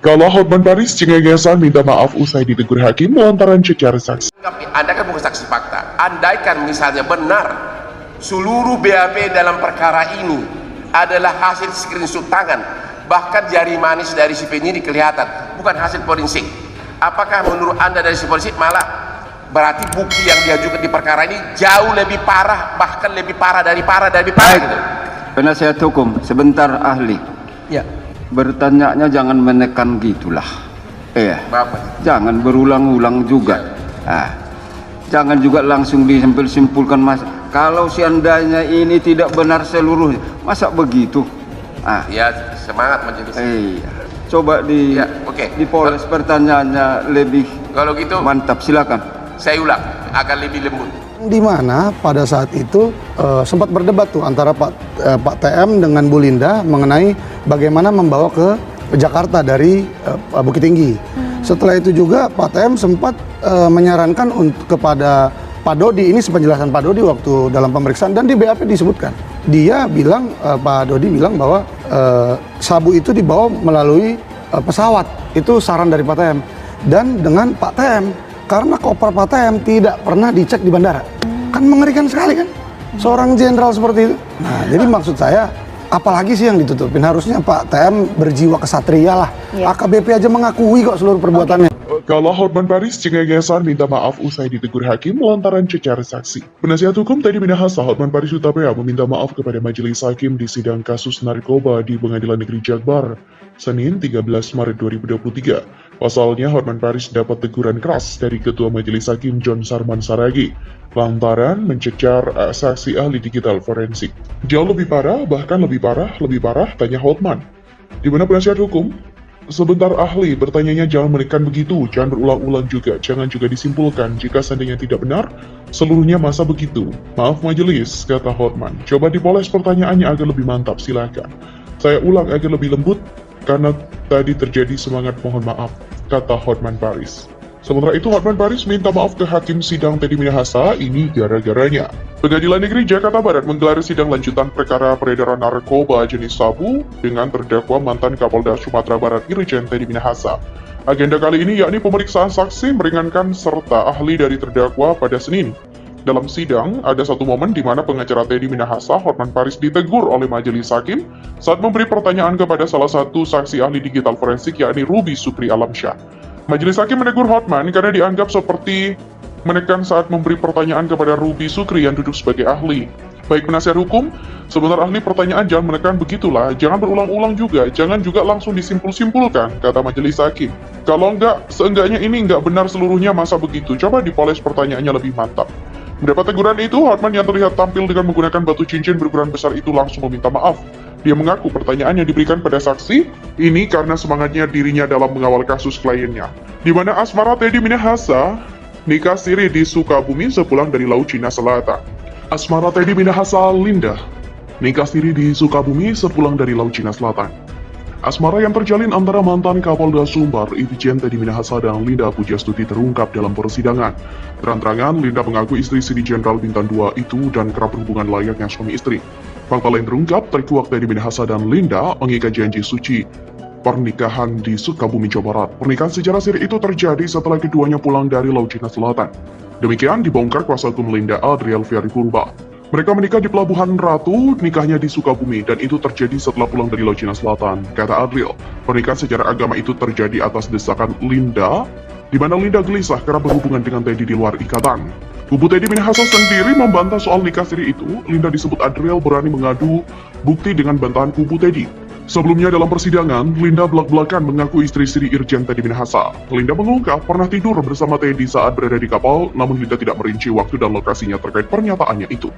Kalau Hotman Paris cengengesan minta maaf usai ditegur hakim lantaran secara saksi. Anda kan bukan saksi fakta. Andaikan misalnya benar seluruh BAP dalam perkara ini adalah hasil screenshot tangan, bahkan jari manis dari si penyidik kelihatan, bukan hasil forensik. Apakah menurut Anda dari si forensik malah berarti bukti yang diajukan di perkara ini jauh lebih parah, bahkan lebih parah dari gitu? Penasihat hukum, sebentar ahli. Ya. Bertanyanya jangan menekan gitulah. Bapak. Jangan berulang-ulang juga. Jangan juga langsung disimpulkan mas. Kalau seandainya ini tidak benar seluruhnya, masa begitu? Ya, semangat majelis. Coba dipoles pertanyaannya lebih Kalau gitu mantap, silakan. saya ulang akan lebih lembut. Di mana pada saat itu sempat berdebat tuh antara Pak TM dengan Bu Linda mengenai bagaimana membawa ke Jakarta dari Bukit Tinggi. Setelah itu juga Pak TM sempat menyarankan kepada Pak Dodi, ini sepenjelasan Pak Dodi waktu dalam pemeriksaan dan di BAP disebutkan. Dia bilang, Pak Dodi bilang bahwa sabu itu dibawa melalui pesawat. Itu saran dari Pak TM. Dan dengan Pak TM, karena koper Pak TM tidak pernah dicek di bandara. Kan mengerikan sekali kan? Seorang jenderal seperti itu. Nah, jadi maksud saya, apalagi sih yang ditutupin? Harusnya Pak TM berjiwa kesatria lah. AKBP aja mengakui kok seluruh perbuatannya. Kalau Hotman Paris cengengesan minta maaf usai ditegur hakim lantaran secara saksi. Penasihat hukum Teddy Minahasa Hotman Paris Hutapea meminta maaf kepada majelis hakim di sidang kasus narkoba di Pengadilan Negeri Jakbar, Senin 13 Maret 2023. Pasalnya Hotman Paris dapat teguran keras dari Ketua Majelis Hakim John Sarman Saragi lantaran mencecar saksi ahli digital forensik. Jauh lebih parah, bahkan lebih parah, tanya Hotman. Di mana penasihat hukum? Sebentar ahli, bertanyanya jangan menekan begitu, jangan berulang-ulang juga, jangan juga disimpulkan jika seandainya tidak benar, seluruhnya masa begitu. Maaf majelis, kata Hotman. Coba dipoles pertanyaannya agar lebih mantap, silakan. Saya ulang agar lebih lembut, karena tadi terjadi semangat mohon maaf, kata Hotman Paris. Sementara itu Hotman Paris minta maaf ke Hakim Sidang Teddy Minahasa, ini gara-garanya. Pengadilan Negeri Jakarta Barat menggelar sidang lanjutan perkara peredaran narkoba jenis sabu dengan terdakwa mantan Kapolda Sumatera Barat Irjen Teddy Minahasa. Agenda kali ini yakni pemeriksaan saksi meringankan serta ahli dari terdakwa pada Senin. Dalam sidang, ada satu momen di mana pengacara Teddy Minahasa, Hotman Paris ditegur oleh majelis hakim saat memberi pertanyaan kepada salah satu saksi ahli digital forensik yakni Ruby Supri Alamsyah. Majelis hakim menegur Hotman karena dianggap seperti menekan saat memberi pertanyaan kepada Ruby Sukri yang duduk sebagai ahli. Baik penasihat hukum, sebentar ahli pertanyaan jangan menekan begitulah, jangan berulang-ulang juga, jangan juga langsung disimpul-simpulkan, kata majelis hakim. Kalau enggak, seenggaknya ini enggak benar seluruhnya masa begitu, coba dipoles pertanyaannya lebih mantap. Mendapat teguran itu, Hotman yang terlihat tampil dengan menggunakan batu cincin berukuran besar itu langsung meminta maaf. Dia mengaku pertanyaan yang diberikan pada saksi ini karena semangatnya dirinya dalam mengawal kasus kliennya. Di mana asmara Teddy Minahasa nikah siri di Sukabumi sepulang dari Laut Cina Selatan. Asmara Teddy Minahasa Linda nikah siri di Sukabumi sepulang dari Laut Cina Selatan. Asmara yang terjalin antara mantan Kapolda Sumbar Irjen Teddy Minahasa dan Linda Pujastuti terungkap dalam persidangan. Terang-terangan, Linda mengaku istri Sri Jenderal Bintang 2 itu dan kerap berhubungan layaknya suami istri. Fakta lain terungkap, terkuak Teddy Minahasa dan Linda mengikat janji suci pernikahan di Sukabumi, Jawa Barat. Pernikahan secara siri itu terjadi setelah keduanya pulang dari Laut Cina Selatan. Demikian dibongkar kuasa hukum Linda Adriel Fiari Purba. Mereka menikah di Pelabuhan Ratu, nikahnya di Sukabumi, dan itu terjadi setelah pulang dari Laut Cina Selatan, kata Adriel. Pernikahan secara agama itu terjadi atas desakan Linda, di mana Linda gelisah karena berhubungan dengan Teddy di luar ikatan. Kubu Teddy Minahasa sendiri membantah soal nikah siri itu. Linda disebut Adriel berani mengadu bukti dengan bantahan kubu Teddy. Sebelumnya dalam persidangan, Linda belak-belakan mengaku istri Sri Irjen Teddy Minahasa. Linda mengungkap pernah tidur bersama Teddy saat berada di kapal, namun Linda tidak merinci waktu dan lokasinya terkait pernyataannya itu.